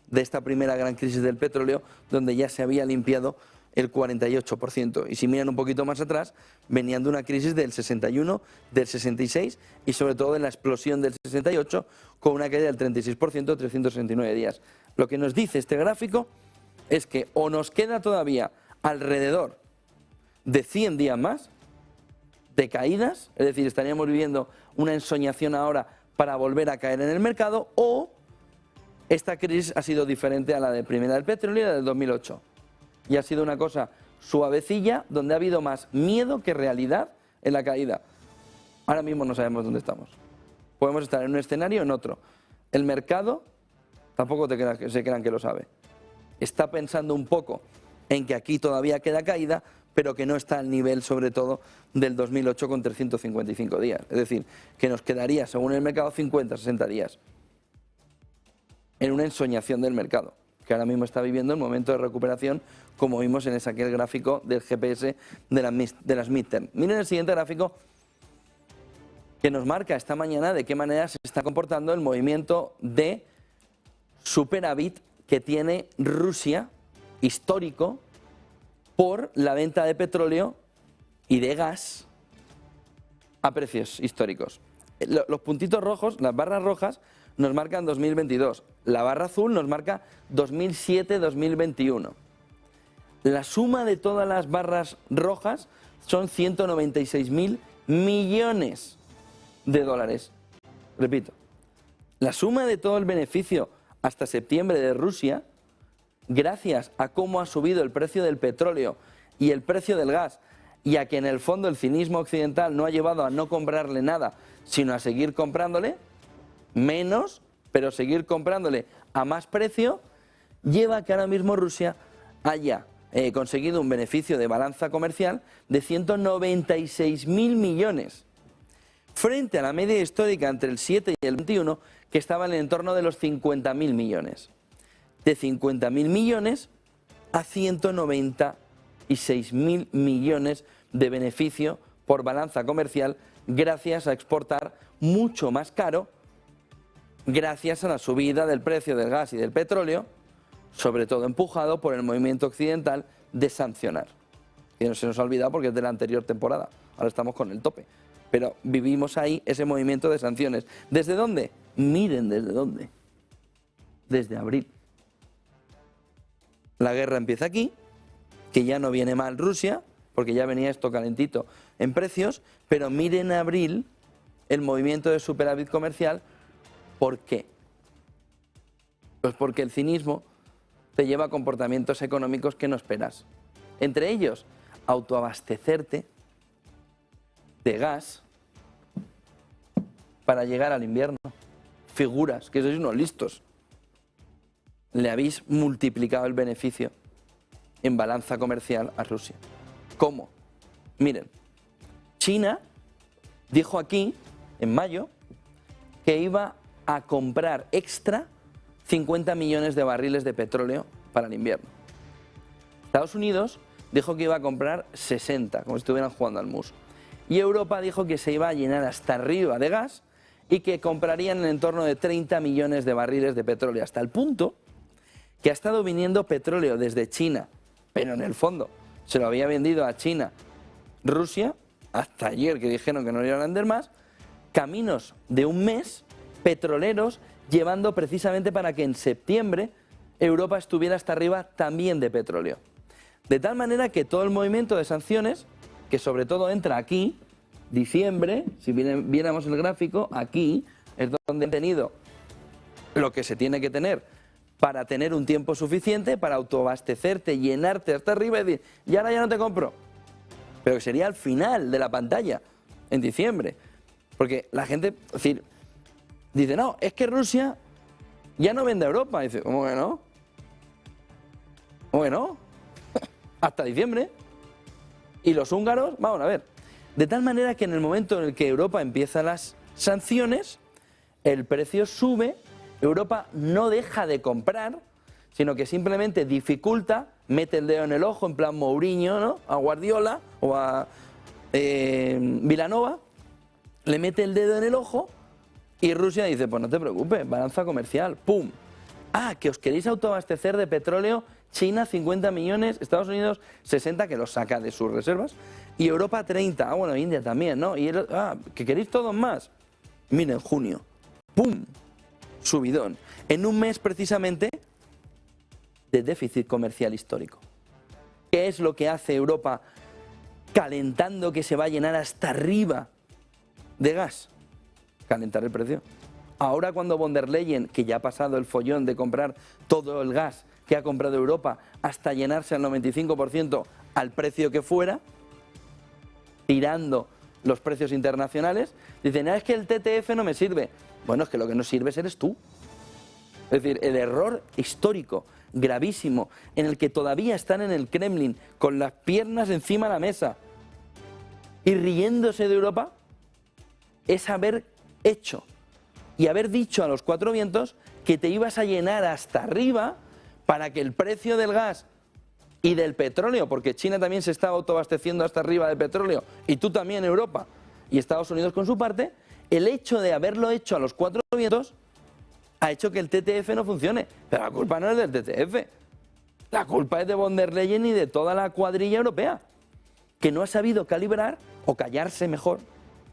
de esta primera gran crisis del petróleo, donde ya se había limpiado el 48%. Y si miran un poquito más atrás, venían de una crisis del 61, del 66 y sobre todo de la explosión del 68, con una caída del 36%, 369 días. Lo que nos dice este gráfico es que o nos queda todavía alrededor de 100 días más de caídas, es decir, estaríamos viviendo una ensoñación ahora para volver a caer en el mercado, o esta crisis ha sido diferente a la de primera del petróleo y la del 2008. Y ha sido una cosa suavecilla, donde ha habido más miedo que realidad en la caída. Ahora mismo no sabemos dónde estamos. Podemos estar en un escenario o en otro. El mercado tampoco se crean que lo sabe. Está pensando un poco en que aquí todavía queda caída, pero que no está al nivel, sobre todo, del 2008 con 355 días. Es decir, que nos quedaría, según el mercado, 50, 60 días en una ensoñación del mercado, que ahora mismo está viviendo el momento de recuperación, como vimos en aquel gráfico del GPS de las midterm. Miren el siguiente gráfico, que nos marca esta mañana de qué manera se está comportando el movimiento de superávit que tiene Rusia, histórico, por la venta de petróleo y de gas a precios históricos. Los puntitos rojos, las barras rojas, nos marcan 2022. La barra azul nos marca 2007-2021. La suma de todas las barras rojas son 196.000 millones de dólares. Repito, la suma de todo el beneficio hasta septiembre de Rusia, gracias a cómo ha subido el precio del petróleo y el precio del gas, y a que en el fondo el cinismo occidental no ha llevado a no comprarle nada, sino a seguir comprándole menos, pero seguir comprándole a más precio, lleva a que ahora mismo Rusia haya conseguido un beneficio de balanza comercial de 196.000 millones. frente a la media histórica entre el 7 y el 21, que estaba en el entorno de los 50.000 millones. De 50.000 millones a 196.000 millones de beneficio por balanza comercial gracias a exportar mucho más caro, gracias a la subida del precio del gas y del petróleo, sobre todo empujado por el movimiento occidental de sancionar. Que no se nos ha olvidado porque es de la anterior temporada, ahora estamos con el tope. Pero vivimos ahí ese movimiento de sanciones. ¿Desde dónde? Miren desde dónde. Desde abril. La guerra empieza aquí, que ya no viene mal Rusia, porque ya venía esto calentito en precios, pero miren abril el movimiento de superávit comercial. ¿Por qué? Pues porque el cinismo te lleva a comportamientos económicos que no esperas. Entre ellos, autoabastecerte de gas para llegar al invierno. Figuras, que sois unos listos. Le habéis multiplicado el beneficio en balanza comercial a Rusia. ¿Cómo? Miren, China dijo aquí, en mayo, que iba a comprar extra 50 millones de barriles de petróleo para el invierno. Estados Unidos dijo que iba a comprar 60, como si estuvieran jugando al mus. Y Europa dijo que se iba a llenar hasta arriba de gas y que comprarían en el entorno de 30 millones de barriles de petróleo, hasta el punto que ha estado viniendo petróleo desde China, pero en el fondo se lo había vendido a China, Rusia, hasta ayer que dijeron que no lo iban a vender más, caminos de un mes petroleros llevando precisamente para que en septiembre Europa estuviera hasta arriba también de petróleo. De tal manera que todo el movimiento de sanciones, que sobre todo entra aquí, diciembre, si viéramos el gráfico, aquí es donde han tenido lo que se tiene que tener para tener un tiempo suficiente para autoabastecerte, llenarte hasta arriba y decir, y ahora ya no te compro. Pero que sería al final de la pantalla, en diciembre. Porque la gente, es decir, dice, no, es que Rusia ya no vende a Europa. Y dice, ¿cómo que no? ¿Cómo que no? Hasta diciembre. Y los húngaros, vamos a ver. De tal manera que en el momento en el que Europa empieza las sanciones, el precio sube, Europa no deja de comprar, sino que simplemente dificulta, mete el dedo en el ojo, en plan Mourinho, ¿no? A Guardiola o a Vilanova, le mete el dedo en el ojo y Rusia dice, pues no te preocupes, balanza comercial, ¡pum! Ah, que os queréis autoabastecer de petróleo, China 50 millones, Estados Unidos 60, que los saca de sus reservas, y Europa 30, ah bueno, India también, ¿no? Y que queréis todos más. Miren, junio, ¡pum! Subidón. En un mes precisamente de déficit comercial histórico. ¿Qué es lo que hace Europa calentando que se va a llenar hasta arriba de gas? Calentar el precio. Ahora cuando von der Leyen, que ya ha pasado el follón de comprar todo el gas que ha comprado Europa hasta llenarse al 95% al precio que fuera, tirando los precios internacionales, dicen, es que el TTF no me sirve. Bueno, es que lo que no sirves eres tú. Es decir, el error histórico, gravísimo, en el que todavía están en el Kremlin con las piernas encima de la mesa y riéndose de Europa, es haber hecho y haber dicho a los cuatro vientos que te ibas a llenar hasta arriba para que el precio del gas y del petróleo, porque China también se está autoabasteciendo hasta arriba del petróleo, y tú también, Europa, y Estados Unidos con su parte, el hecho de haberlo hecho a los cuatro vientos ha hecho que el TTF no funcione. Pero la culpa no es del TTF. La culpa es de von der Leyen y de toda la cuadrilla europea, que no ha sabido calibrar, o callarse mejor,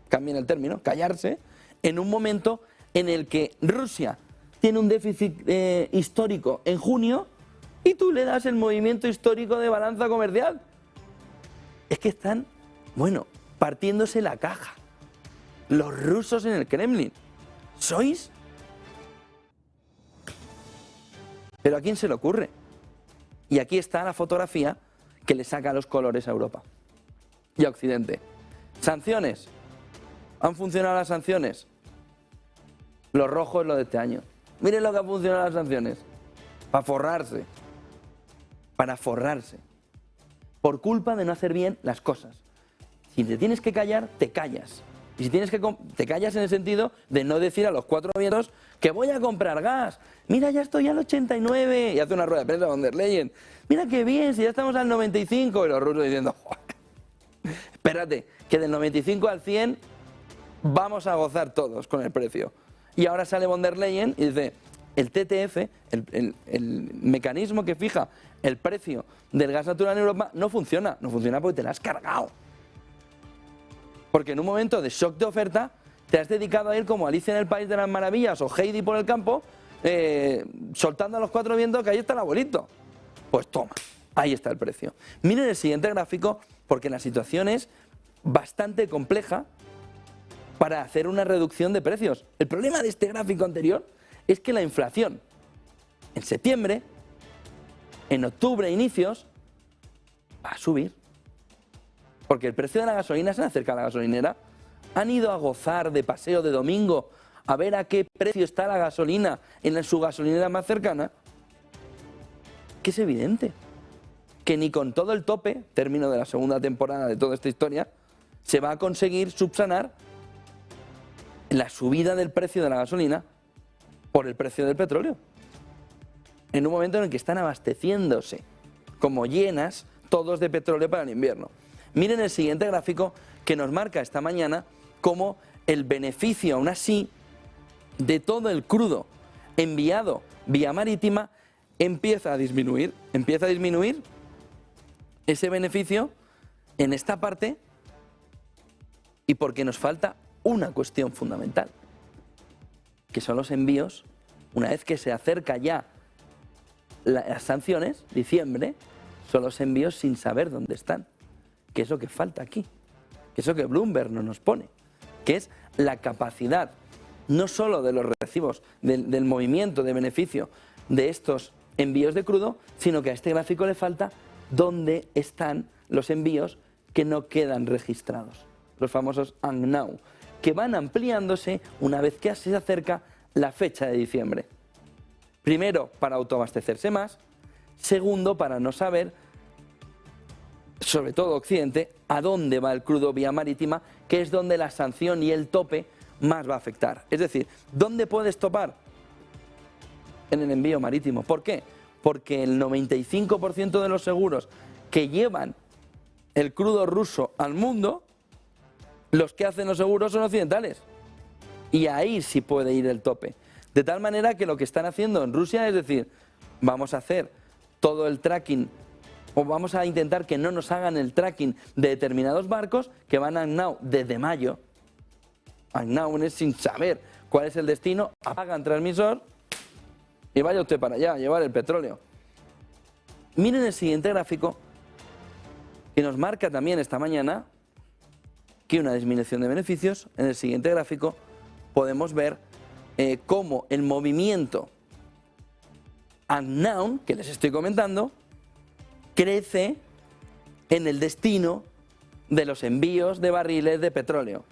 cambien el término, callarse, en un momento en el que Rusia tiene un déficit histórico en junio y tú le das el movimiento histórico de balanza comercial. Es que están, bueno, partiéndose la caja. Los rusos en el Kremlin. ¿Sois? ¿Pero a quién se le ocurre? Y aquí está la fotografía que le saca los colores a Europa y a Occidente. Sanciones. ¿Han funcionado las sanciones? Lo rojo es lo de este año. Miren lo que han funcionado las sanciones. Para forrarse. Para forrarse. Por culpa de no hacer bien las cosas. Si te tienes que callar, te callas. Y si tienes que te callas en el sentido de no decir a los cuatro vientos que voy a comprar gas. Mira, ya estoy al 89 y hace una rueda de prensa von der Leyen. Mira qué bien, si ya estamos al 95 y los rusos diciendo, espérate, que del 95 al 100 vamos a gozar todos con el precio. Y ahora sale von der Leyen y dice, el TTF, el mecanismo que fija el precio del gas natural en Europa no funciona. No funciona porque te lo has cargado. Porque en un momento de shock de oferta te has dedicado a ir como Alicia en el País de las Maravillas o Heidi por el campo, soltando a los cuatro vientos que ahí está el abuelito. Pues toma, ahí está el precio. Miren el siguiente gráfico porque la situación es bastante compleja para hacer una reducción de precios. El problema de este gráfico anterior es que la inflación en septiembre, en octubre, inicios, va a subir. Porque el precio de la gasolina se acerca a la gasolinera. ¿Han ido a gozar de paseo de domingo a ver a qué precio está la gasolina en su gasolinera más cercana? Que es evidente que ni con todo el tope, término de la segunda temporada de toda esta historia, se va a conseguir subsanar la subida del precio de la gasolina por el precio del petróleo. En un momento en el que están abasteciéndose como llenas todos de petróleo para el invierno. Miren el siguiente gráfico que nos marca esta mañana cómo el beneficio, aún así, de todo el crudo enviado vía marítima empieza a disminuir. Empieza a disminuir ese beneficio en esta parte y porque nos falta una cuestión fundamental, que son los envíos. Una vez que se acerca ya las sanciones, diciembre, son los envíos sin saber dónde están. Que es lo que falta aquí, que es lo que Bloomberg no nos pone, que es la capacidad no solo de los recibos, del movimiento de beneficio de estos envíos de crudo, sino que a este gráfico le falta dónde están los envíos que no quedan registrados, los famosos unknown, que van ampliándose una vez que se acerca la fecha de diciembre. Primero, para autoabastecerse más, segundo, para no saber, sobre todo Occidente, a dónde va el crudo vía marítima, que es donde la sanción y el tope más va a afectar. Es decir, ¿dónde puedes topar? En el envío marítimo. ¿Por qué? Porque el 95% de los seguros que llevan el crudo ruso al mundo, los que hacen los seguros son occidentales. Y ahí sí puede ir el tope. De tal manera que lo que están haciendo en Rusia es decir, vamos a hacer todo el tracking o vamos a intentar que no nos hagan el tracking de determinados barcos que van a unknown desde mayo. Unknown es sin saber cuál es el destino, apagan transmisor y vaya usted para allá a llevar el petróleo. Miren el siguiente gráfico que nos marca también esta mañana que una disminución de beneficios. En el siguiente gráfico podemos ver cómo el movimiento unknown que les estoy comentando crece en el destino de los envíos de barriles de petróleo.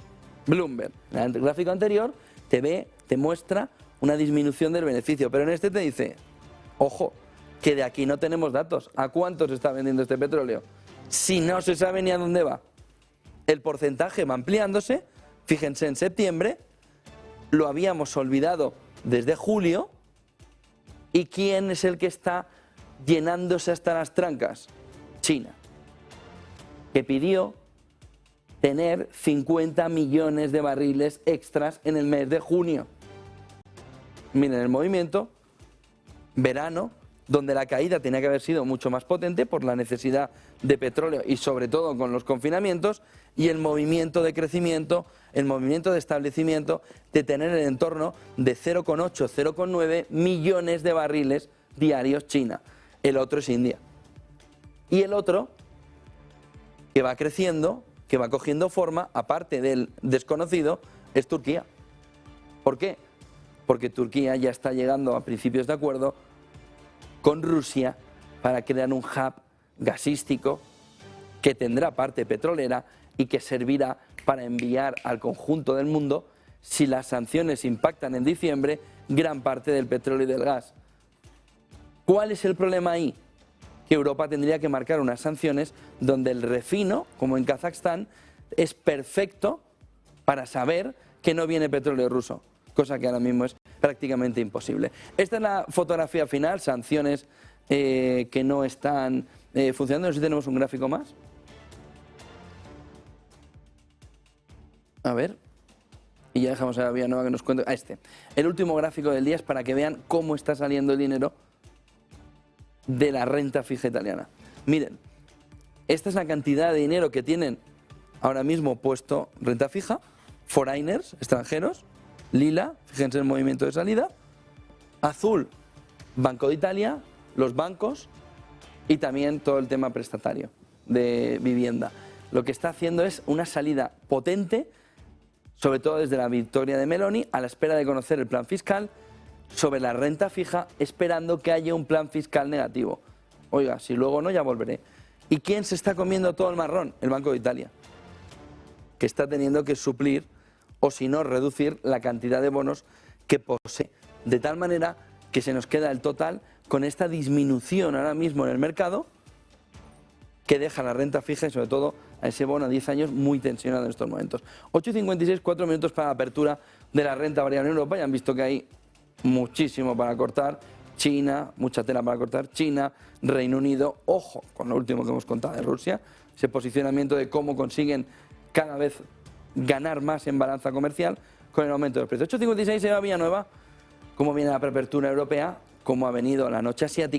Bloomberg, en el gráfico anterior, te muestra una disminución del beneficio, pero en este te dice, ojo, que de aquí no tenemos datos. ¿A cuánto se está vendiendo este petróleo? Si no se sabe ni a dónde va. El porcentaje va ampliándose. Fíjense, en septiembre lo habíamos olvidado desde julio. ¿Y quién es el que está llenándose hasta las trancas? China, que pidió tener 50 millones de barriles extras en el mes de junio. Miren el movimiento, verano, donde la caída tenía que haber sido mucho más potente por la necesidad de petróleo y sobre todo con los confinamientos, y el movimiento de crecimiento, el movimiento de establecimiento de tener el entorno de 0,8, 0,9 millones de barriles diarios China. El otro es India. Y el otro, que va creciendo, que va cogiendo forma, aparte del desconocido, es Turquía. ¿Por qué? Porque Turquía ya está llegando a principios de acuerdo con Rusia para crear un hub gasístico que tendrá parte petrolera y que servirá para enviar al conjunto del mundo, si las sanciones impactan en diciembre, gran parte del petróleo y del gas. ¿Cuál es el problema ahí? Que Europa tendría que marcar unas sanciones donde el refino, como en Kazajstán, es perfecto para saber que no viene petróleo ruso, cosa que ahora mismo es prácticamente imposible. Esta es la fotografía final, sanciones que no están funcionando. No sé si tenemos un gráfico más. A ver. Y ya dejamos a Villanueva que nos cuente. El último gráfico del día es para que vean cómo está saliendo el dinero de la renta fija italiana. Miren, esta es la cantidad de dinero que tienen ahora mismo puesto renta fija, foreigners, extranjeros, lila, fíjense el movimiento de salida, azul, Banco de Italia, los bancos y también todo el tema prestatario de vivienda. Lo que está haciendo es una salida potente, sobre todo desde la victoria de Meloni, a la espera de conocer el plan fiscal sobre la renta fija, esperando que haya un plan fiscal negativo. Oiga, si luego no, ya volveré. ¿Y quién se está comiendo todo el marrón? El Banco de Italia, que está teniendo que suplir o si no reducir la cantidad de bonos que posee, de tal manera que se nos queda el total con esta disminución ahora mismo en el mercado que deja la renta fija y sobre todo a ese bono a 10 años muy tensionado en estos momentos. 8:56, 4 minutos para la apertura de la renta variable en Europa. Ya han visto que hay muchísimo para cortar. China, mucha tela para cortar. China, Reino Unido, ojo con lo último que hemos contado de Rusia, ese posicionamiento de cómo consiguen cada vez ganar más en balanza comercial con el aumento de los precios. 8:56 se va Villanueva, cómo viene la preapertura europea, cómo ha venido la noche asiática.